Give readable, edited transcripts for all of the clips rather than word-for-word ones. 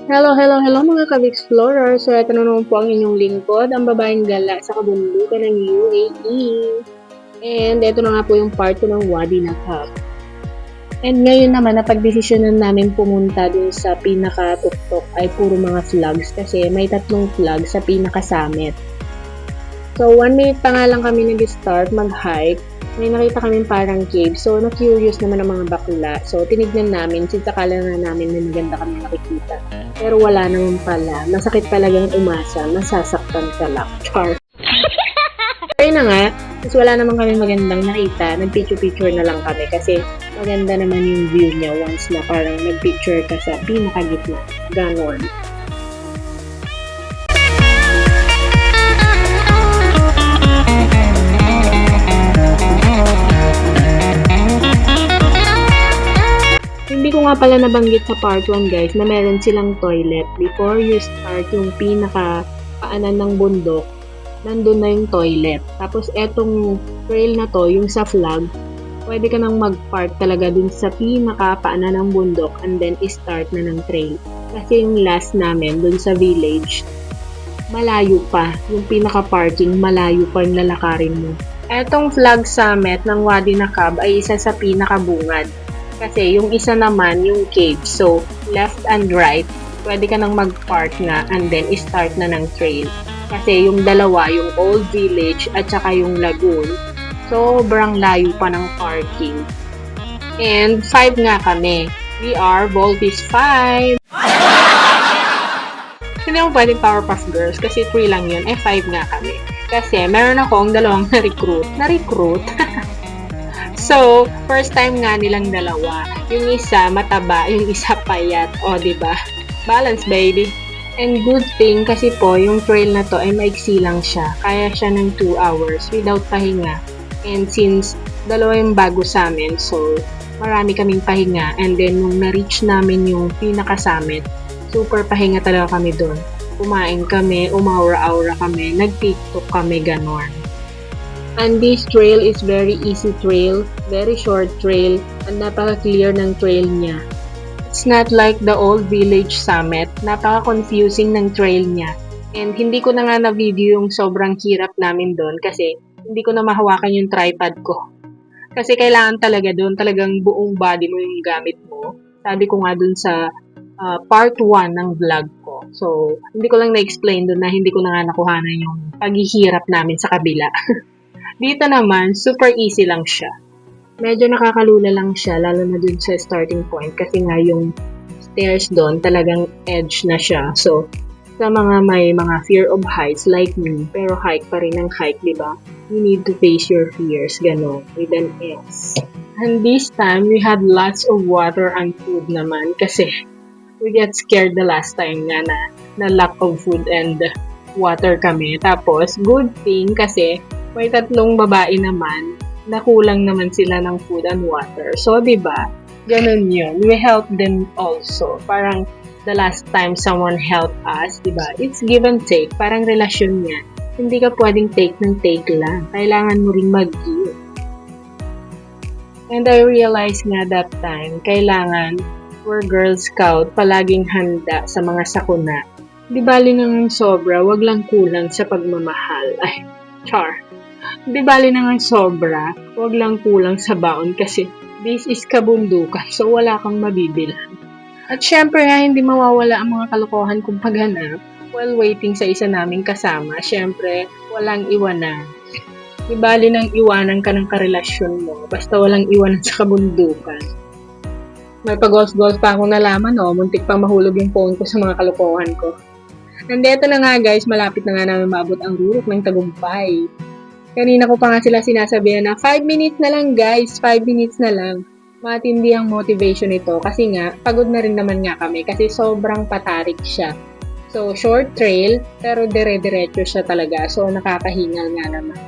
Hello, hello, hello mga ka-Explorer! So, ito na naman po ang inyong lingkod, ang babaeng gala sa kabundukan ng UAE. And ito na nga po yung part 2 ng Wadi Nakab. And ngayon naman, napagdesisyonan namin pumunta dun sa pinaka-tuktok ay puro mga flags kasi may 3 flags sa pinaka-summit. So, 1 minute pa nga lang kami nag-start mag-hike. May nakita kami parang cave. So, na-curious naman ang mga bakla. So, tinignan namin since akala na namin na maganda kami nakikita. Pero wala naman pala. Masakit talagang umasa. Masasaktan ka lang. Char. Kaya na nga, since wala naman kami magandang nakita, nag-picture-picture na lang kami kasi maganda naman yung view niya once na parang nag-picture ka sa pinakagitna. Ganon. Hindi ko nga pala nabanggit sa part 1 guys na meron silang toilet. Before you start yung pinaka-paanan ng bundok, nandun na yung toilet. Tapos etong trail na to, yung sa flag, pwede ka nang mag-park talaga dun sa pinaka-paanan ng bundok and then start na ng trail. Kasi yung last namin dun sa village, malayo pa. Yung pinaka-parking, malayo pa yung lalakarin mo. Etong flag summit ng Wadi Nakab ay isa sa pinakabungad. Kasi yung isa naman, yung cave. So, left and right, pwede ka nang mag-park na and then start na ng trail. Kasi yung dalawa, yung old village at saka yung lagoon, sobrang layo pa ng parking. And 5 nga kami. We are Voltis 5. Hindi mo pwedeng Powerpuff Girls kasi 3 lang yun. 5 nga kami. Kasi meron akong dalawang na-recruit. Na-recruit? So, first time nga nilang dalawa. Yung isa mataba, yung isa payat. O, diba? Balance, baby. And good thing kasi po, yung trail na to ay maiksi lang siya. Kaya siya ng 2 hours without pahinga. And since dalawa yung bago sa amin, so marami kaming pahinga. And then, nung na-reach namin yung pinaka-summit, super pahinga talaga kami doon. Kumain kami, umaura-aura kami, nag-tiktok kami, ganon. And this trail is very easy trail, very short trail, and napaka-clear ng trail niya. It's not like the old village summit, napaka-confusing ng trail niya. And hindi ko na nga na-video yung sobrang hirap namin doon kasi hindi ko na mahawakan yung tripod ko. Kasi kailangan talaga doon, talagang buong body mo yung gamit mo. Sabi ko nga doon sa part 1 ng vlog ko. So, hindi ko lang na-explain doon na hindi ko na nga nakuhanan yung paghihirap namin sa kabila. Dito naman, super easy lang siya. Medyo nakakalula lang siya, lalo na dun sa starting point kasi nga yung stairs doon talagang edge na siya. So, sa mga may mga fear of heights like me, pero hike pa rin ang hike, di ba? You need to face your fears, gano'n, with an S. And this time, we had lots of water and food naman kasi we get scared the last time nga na lack of food and water kami. Tapos, good thing kasi may 3 babae naman na kulang naman sila ng food and water. So, diba? Ganun yun. We help them also. Parang the last time someone helped us, diba? It's give and take. Parang relasyon niya. Hindi ka pwedeng take ng take lang. Kailangan mo rin mag-give. And I realized nga that time, kailangan for Girl Scout palaging handa sa mga sakuna. Di bali nang sobra, wag lang kulang sa pagmamahal. Ay, char. Di bali nang sobra, wag lang kulang sa baon kasi this is kabundukan, so wala kang mabibilhan. At syempre nga, hindi mawawala ang mga kalokohan kung paghanap while waiting sa isa naming kasama. Syempre, walang iwanan. Di bali nang iwanan ka ng karelasyon mo, basta walang iwanan sa kabundukan. May pag-golf-golf pa akong nalaman, muntik pang mahulog yung phone ko sa mga kalokohan ko. Nandito na nga guys, malapit na nga namin maabot ang rurok ng tagumpay. Kanina ko pa nga sila sinasabihan na 5 minutes na lang guys, 5 minutes na lang. Matindi ang motivation ito kasi nga, pagod na rin naman nga kami kasi sobrang patarik siya. So, short trail, pero dire-diretso siya talaga. So, nakakahingal nga naman.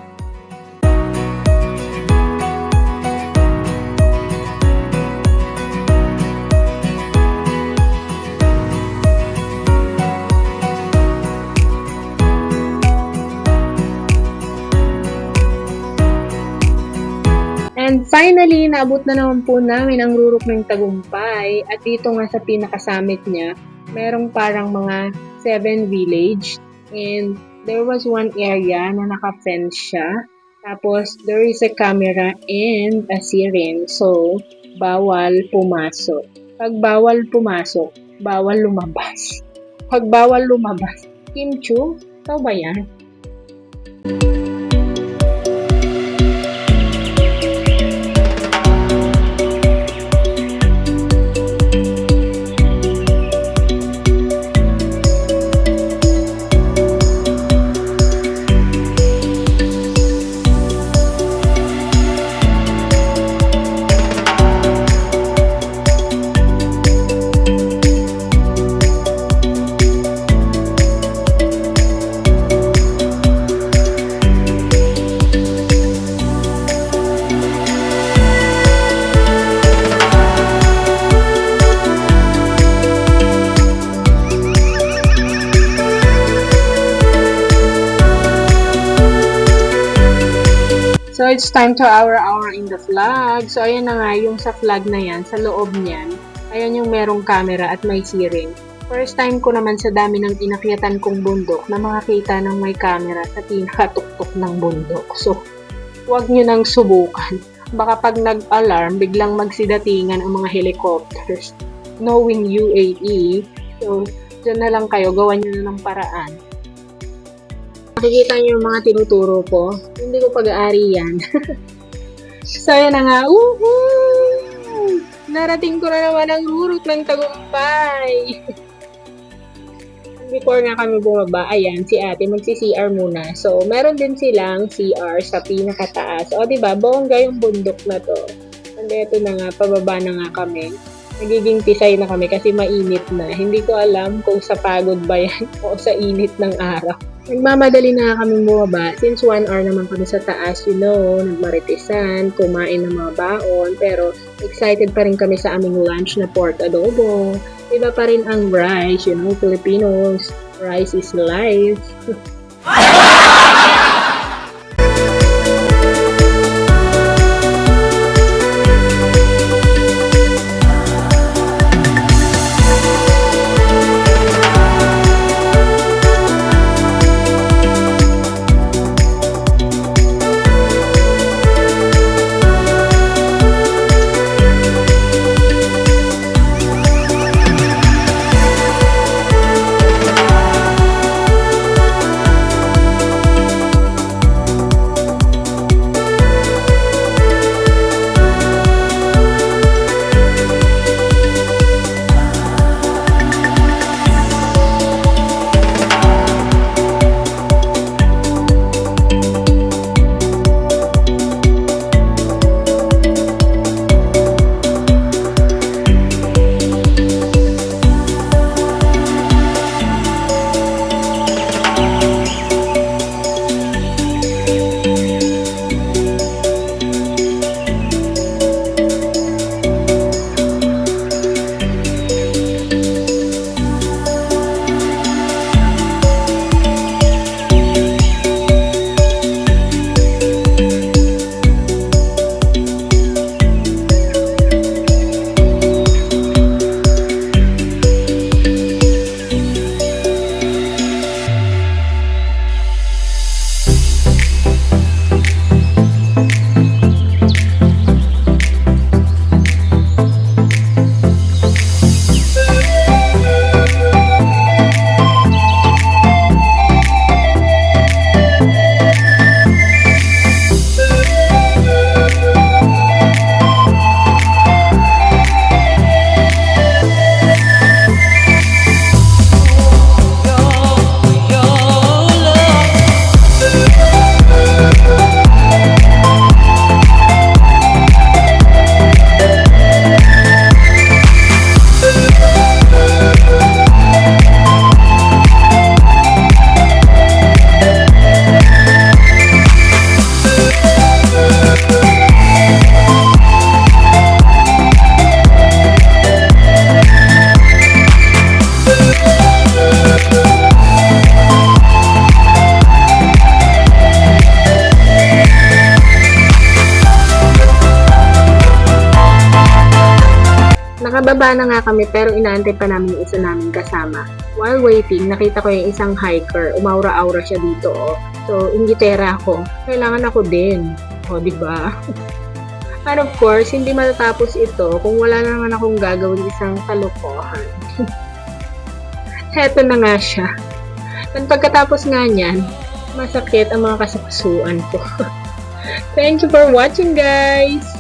And finally, naabot na naman po namin ang rurok ng tagumpay. At dito nga sa pinaka-summit niya, merong parang mga 7 village and there was one area na naka-fence siya. Tapos, there is a camera and a siren. So, bawal pumasok. Pag bawal pumasok, bawal lumabas. Pag bawal lumabas, Kim Chu, ikaw ba yan? So, it's time to hour in the flag. So, ayan na nga, yung sa flag na yan, sa loob niyan, ayan yung merong camera at may siren. First time ko naman sa dami ng inakyatan kong bundok na makakita ng may camera sa pinakatuktok ng bundok. So, huwag nyo nang subukan. Baka pag nag-alarm, biglang magsidatingan ang mga helicopters. Knowing UAE, so, dyan na lang kayo, gawan nyo na ng paraan. Nakikita niyo yung mga tinuturo ko. Hindi ko pag-aari yan. So, yan na nga. Woohoo! Narating ko na naman ang rurok ng tagumpay. Before nga kami bumaba, ayan, si ate magsi-CR muna. So, meron din silang CR sa pinakataas. O, diba, bongga yung bundok na to. And ito na nga, pababa na nga kami. Nagiging tisay na kami kasi mainit na. Hindi ko alam kung sa pagod ba yan o sa init ng araw. Nagmamadali na kami bumaba. Since 1 hour naman kami sa taas, nagmaritisan, kumain ng mga baon. Pero excited pa rin kami sa aming lunch na pork adobo. Iba pa rin ang rice, Filipinos. Rice is life. Pababa na nga kami pero inaantay pa namin yung isa namin kasama. While waiting, nakita ko yung isang hiker. Umaura-aura siya dito, oh. So, ingitera ako. Kailangan ako din. O, diba? And of course, hindi matatapos ito kung wala naman akong gagawin isang kalokohan. Heto na nga siya. At pagkatapos nga niyan, masakit ang mga kasapasuan ko. Thank you for watching, guys!